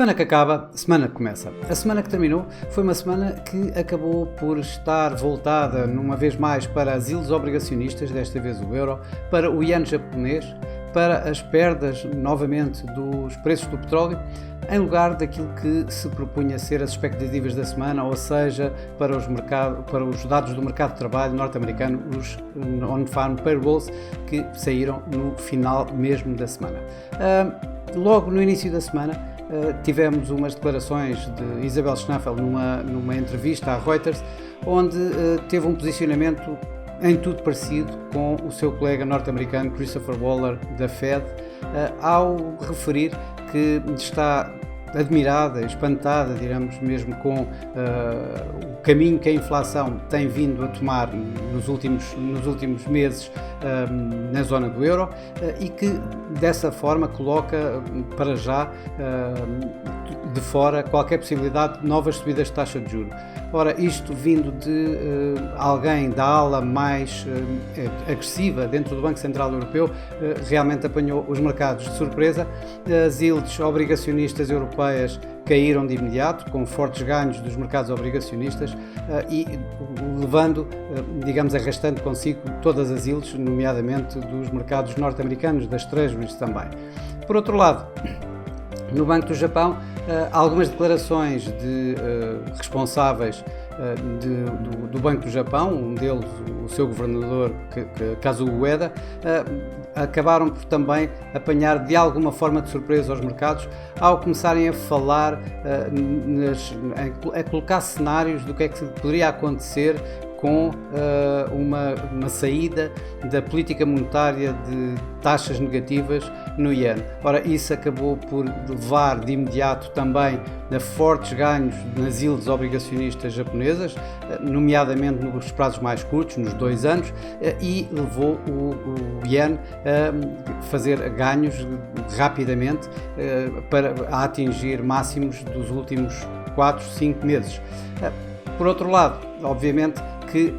Semana que acaba, semana que começa. A semana que terminou foi uma semana que acabou por estar voltada, uma vez mais, para as ilhas obrigacionistas, desta vez o euro, para o iene japonês, para as perdas, novamente, dos preços do petróleo, em lugar daquilo que se propunha ser as expectativas da semana, ou seja, para os dados do mercado de trabalho norte-americano, os on-farm payrolls, que saíram no final mesmo da semana. Logo no início da semana, tivemos umas declarações de Isabel Schnabel numa entrevista à Reuters, onde teve um posicionamento em tudo parecido com o seu colega norte-americano Christopher Waller da Fed, ao referir que está admirada, espantada, digamos mesmo, com o caminho que a inflação tem vindo a tomar nos últimos meses na zona do euro, e que dessa forma coloca para já de fora qualquer possibilidade de novas subidas de taxa de juros. Ora, isto vindo de alguém da ala mais agressiva dentro do Banco Central Europeu, realmente apanhou os mercados de surpresa. As yields obrigacionistas europeias caíram de imediato, com fortes ganhos dos mercados obrigacionistas e levando, digamos, arrastando consigo todas as yields, nomeadamente dos mercados norte-americanos, das Treasuries também. Por outro lado, no Banco do Japão, algumas declarações de responsáveis do Banco do Japão, um deles o seu governador Kazuo Ueda, acabaram por também apanhar de alguma forma de surpresa os mercados ao começarem a falar, a colocar cenários do que é que poderia acontecer com uma saída da política monetária de taxas negativas no iene. Ora, isso acabou por levar de imediato também a fortes ganhos nas yields obrigacionistas japonesas, nomeadamente nos prazos mais curtos, nos 2 anos, e levou o iene a fazer ganhos rapidamente a atingir máximos dos últimos 4, 5 meses. Por outro lado, obviamente, que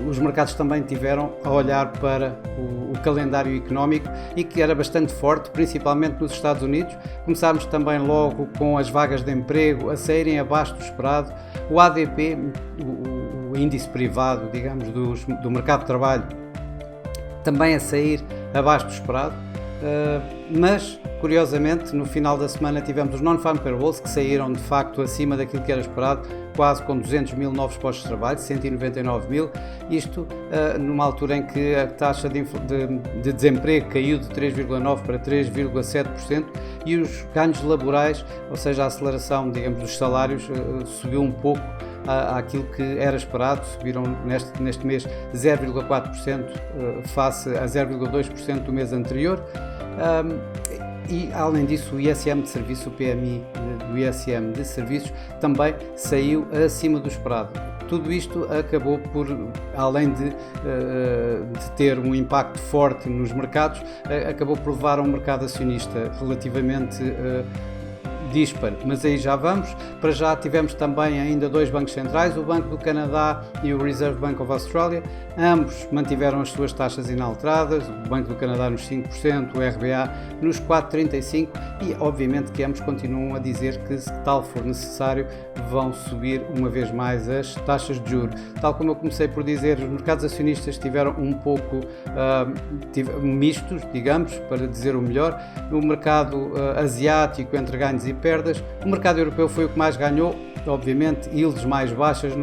os mercados também tiveram a olhar para o calendário económico e que era bastante forte, principalmente nos Estados Unidos. Começámos também logo com as vagas de emprego a saírem abaixo do esperado, o ADP, o índice privado, digamos, do mercado de trabalho, também a sair abaixo do esperado, mas curiosamente no final da semana tivemos os non-farm payrolls que saíram de facto acima daquilo que era esperado, quase com 200 mil novos postos de trabalho, 199 mil, isto numa altura em que a taxa de desemprego caiu de 3,9% para 3,7% e os ganhos laborais, ou seja, a aceleração, digamos, dos salários, subiu um pouco àquilo que era esperado, subiram neste mês 0,4% face a 0,2% do mês anterior. E, além disso, o ISM de serviço, o PMI do ISM de serviços, também saiu acima do esperado. Tudo isto acabou por, além de ter um impacto forte nos mercados, acabou por levar a um mercado acionista relativamente disparo, mas aí já vamos. Para já tivemos também ainda 2 bancos centrais, o Banco do Canadá e o Reserve Bank of Australia, ambos mantiveram as suas taxas inalteradas, o Banco do Canadá nos 5%, o RBA nos 4,35% e obviamente que ambos continuam a dizer que, se tal for necessário, vão subir uma vez mais as taxas de juros. Tal como eu comecei por dizer, os mercados acionistas estiveram um pouco mistos, digamos, para dizer o melhor. O mercado asiático, entre ganhos e perdas, o mercado europeu foi o que mais ganhou, obviamente, yields mais baixas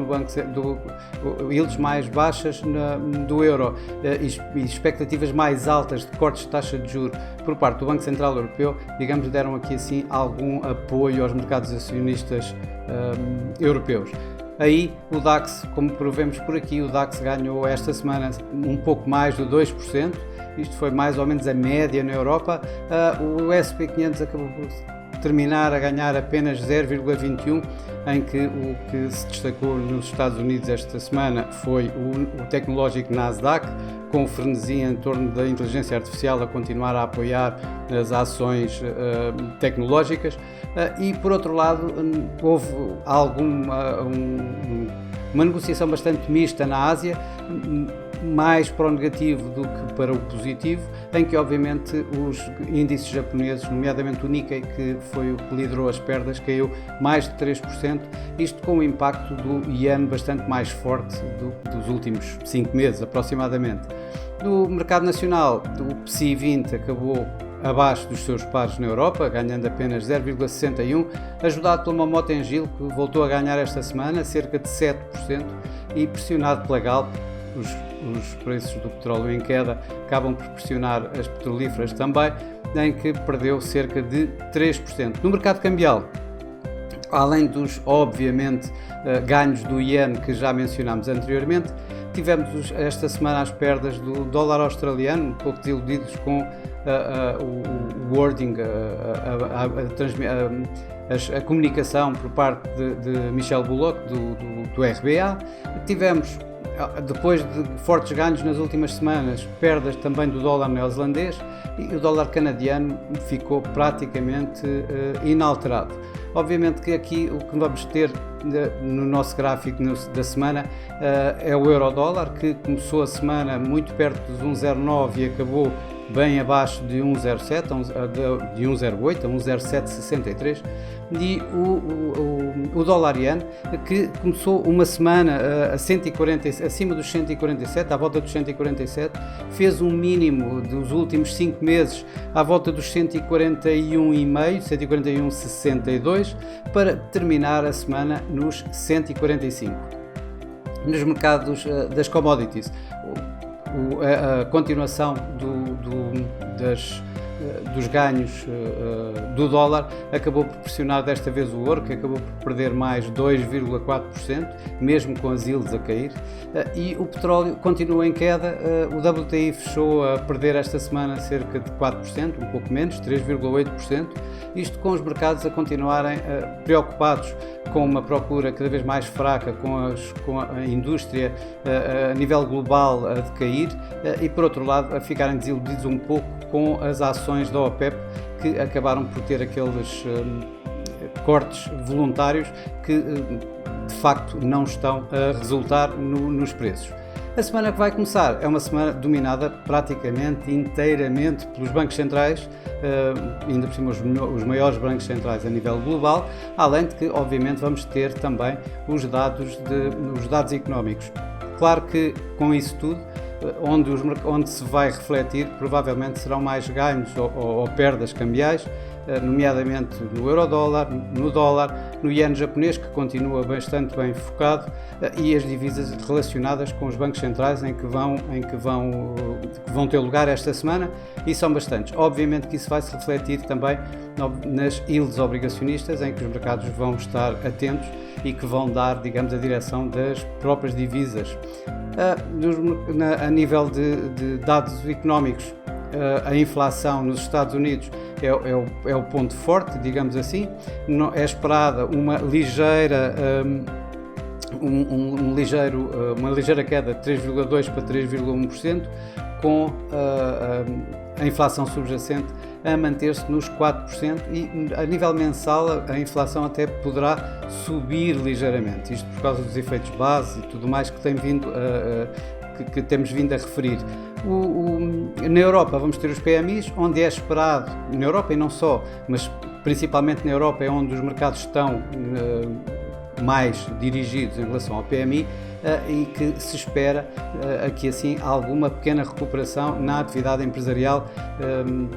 do euro e expectativas mais altas de cortes de taxa de juros por parte do Banco Central Europeu, digamos, deram aqui assim algum apoio aos mercados acionistas europeus. Aí o DAX, como provemos por aqui, o DAX ganhou esta semana um pouco mais de 2%, isto foi mais ou menos a média na Europa. O S&P 500 acabou por terminar a ganhar apenas 0,21%, em que o que se destacou nos Estados Unidos esta semana foi o tecnológico Nasdaq, com o frenesi em torno da inteligência artificial a continuar a apoiar as ações tecnológicas, e por outro lado houve uma negociação bastante mista na Ásia, mais para o negativo do que para o positivo, em que obviamente os índices japoneses, nomeadamente o Nikkei, que foi o que liderou as perdas, caiu mais de 3%, isto com o impacto do Yen bastante mais forte dos últimos 5 meses aproximadamente. No mercado nacional, o PSI 20 acabou abaixo dos seus pares na Europa, ganhando apenas 0,61, ajudado pela Motengil, que voltou a ganhar esta semana cerca de 7%, e pressionado pela Galp. Os preços do petróleo em queda acabam por pressionar as petrolíferas também, em que perdeu cerca de 3%. No mercado cambial, além dos, obviamente, ganhos do Yen que já mencionámos anteriormente, tivemos esta semana as perdas do dólar australiano, um pouco desiludidos com o wording, a comunicação por parte de Michel Bullock, do RBA. Tivemos, depois de fortes ganhos nas últimas semanas, perdas também do dólar neozelandês, e o dólar canadiano ficou praticamente inalterado. Obviamente que aqui o que vamos ter no nosso gráfico da semana é o euro-dólar, que começou a semana muito perto dos 1,09 e acabou bem abaixo de 1,07, de 1,08 a 1,0763, e o dólar yen, que começou uma semana acima dos 147, à volta dos 147, fez um mínimo dos últimos 5 meses à volta dos 141,5, 141,62, para terminar a semana nos 145. Nos mercados das commodities, a continuação dos ganhos do dólar acabou por pressionar desta vez o ouro, que acabou por perder mais 2,4%, mesmo com as yields a cair, e o petróleo continua em queda. O WTI fechou a perder esta semana cerca de 4%, um pouco menos, 3,8%, isto com os mercados a continuarem preocupados com uma procura cada vez mais fraca, com a indústria a nível global a decair, e por outro lado a ficarem desiludidos um pouco com as ações da OPEP, que acabaram por ter aqueles cortes voluntários que de facto não estão a resultar nos preços. A semana que vai começar é uma semana dominada praticamente inteiramente pelos bancos centrais, ainda por cima os maiores bancos centrais a nível global, além de que obviamente vamos ter também os dados económicos. Claro que com isso tudo, onde se vai refletir provavelmente serão mais ganhos ou perdas cambiais, nomeadamente no euro-dólar, no dólar, no iene japonês, que continua bastante bem focado, e as divisas relacionadas com os bancos centrais que vão ter lugar esta semana, e são bastantes. Obviamente que isso vai se refletir também nas yields obrigacionistas, em que os mercados vão estar atentos e que vão dar, digamos, a direção das próprias divisas. A nível de dados económicos, a inflação nos Estados Unidos é o ponto forte, digamos assim. É esperada uma ligeira queda de 3,2% para 3,1%, com a inflação subjacente a manter-se nos 4%, e a nível mensal a inflação até poderá subir ligeiramente, isto por causa dos efeitos base e tudo mais que que temos vindo a referir. Na Europa vamos ter os PMIs, onde é esperado, na Europa e não só, mas principalmente na Europa é onde os mercados estão mais dirigidos em relação ao PMI, e que se espera aqui assim alguma pequena recuperação na atividade empresarial,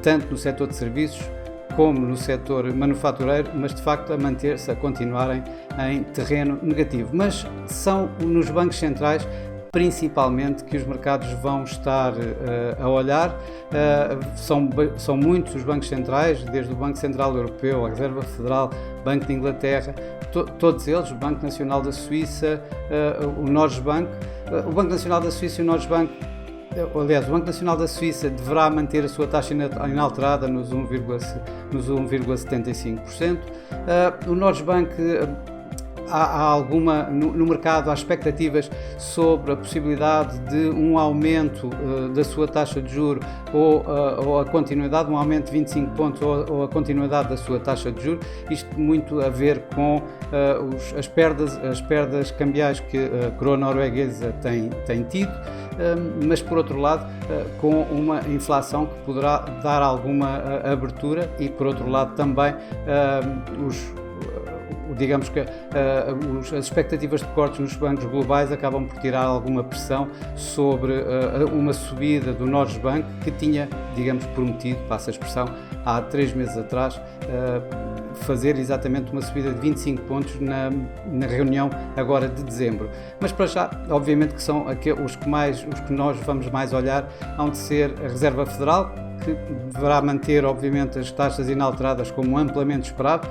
tanto no setor de serviços como no setor manufatureiro, mas de facto a continuarem em terreno negativo. Mas são nos bancos centrais principalmente que os mercados vão estar a olhar. São muitos os bancos centrais, desde o Banco Central Europeu, a Reserva Federal, Banco de Inglaterra, todos eles, o Banco Nacional da Suíça, o Norges-Bank. O Banco Nacional da Suíça e o Norges-Bank, aliás, o Banco Nacional da Suíça deverá manter a sua taxa inalterada nos 1,75%. O Norges-Bank, há alguma no mercado, há expectativas sobre a possibilidade de um aumento da sua taxa de juros, ou a continuidade, um aumento de 25 pontos, ou a continuidade da sua taxa de juros. Isto muito a ver com as perdas cambiais que a coroa norueguesa tem tido, mas por outro lado com uma inflação que poderá dar alguma abertura e por outro lado também digamos que as expectativas de cortes nos bancos globais acabam por tirar alguma pressão sobre uma subida do Norges Bank que tinha, digamos, prometido, passa a expressão, há 3 meses atrás, fazer exatamente uma subida de 25 pontos na reunião agora de dezembro. Mas para já, obviamente que são os que nós vamos mais olhar, hão de ser a Reserva Federal, que deverá manter, obviamente, as taxas inalteradas como amplamente esperado.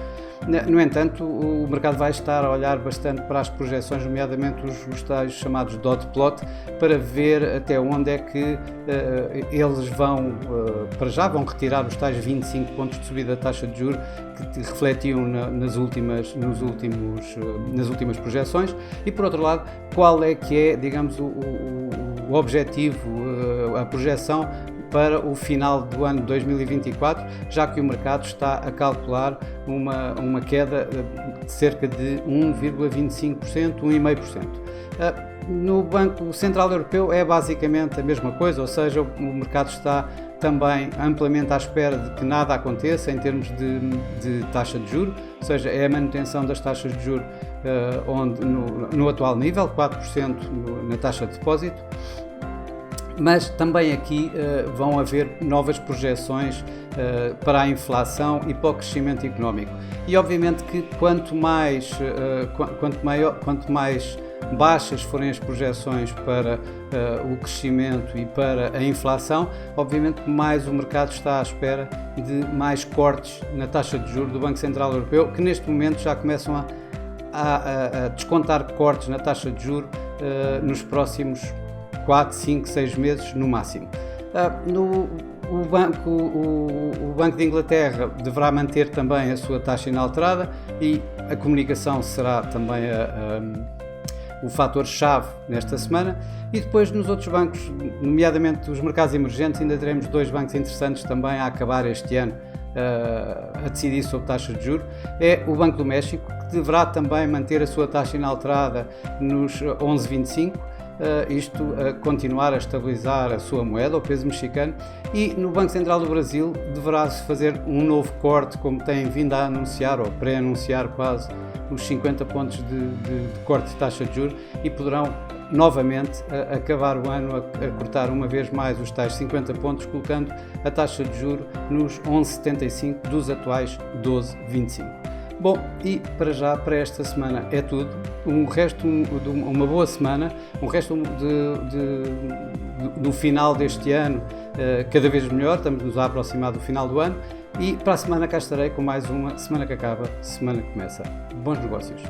No entanto, o mercado vai estar a olhar bastante para as projeções, nomeadamente os tais chamados dot plot, para ver até onde é que eles vão, para já vão retirar os tais 25 pontos de subida da taxa de juros que refletiam nas últimas projeções e, por outro lado, qual é que é, digamos, o objetivo, a projeção para o final do ano 2024, já que o mercado está a calcular uma queda de cerca de 1,25%, 1,5%. No Banco Central Europeu é basicamente a mesma coisa, ou seja, o mercado está também amplamente à espera de que nada aconteça em termos de taxa de juros, ou seja, é a manutenção das taxas de juros no atual nível, 4% na taxa de depósito. Mas também aqui vão haver novas projeções para a inflação e para o crescimento económico. E obviamente que quanto mais baixas forem as projeções para o crescimento e para a inflação, obviamente que mais o mercado está à espera de mais cortes na taxa de juros do Banco Central Europeu, que neste momento já começam a descontar cortes na taxa de juros nos próximos 4, 5, 6 meses no máximo. O Banco de Inglaterra deverá manter também a sua taxa inalterada e a comunicação será também o fator-chave nesta semana. E depois nos outros bancos, nomeadamente os mercados emergentes, ainda teremos 2 bancos interessantes também a acabar este ano a decidir sobre taxas de juros. É o Banco do México, que deverá também manter a sua taxa inalterada nos 11,25%. Isto a continuar a estabilizar a sua moeda, o peso mexicano, e no Banco Central do Brasil deverá-se fazer um novo corte, como tem vindo a anunciar, ou pré-anunciar quase, os 50 pontos de corte de taxa de juros, e poderão novamente acabar o ano a cortar uma vez mais os tais 50 pontos, colocando a taxa de juros nos 11,75 dos atuais 12,25. Bom, e para já, para esta semana é tudo. Uma boa semana, do final deste ano cada vez melhor, estamos-nos a aproximar do final do ano e para a semana cá estarei com mais uma semana que acaba, semana que começa. Bons negócios!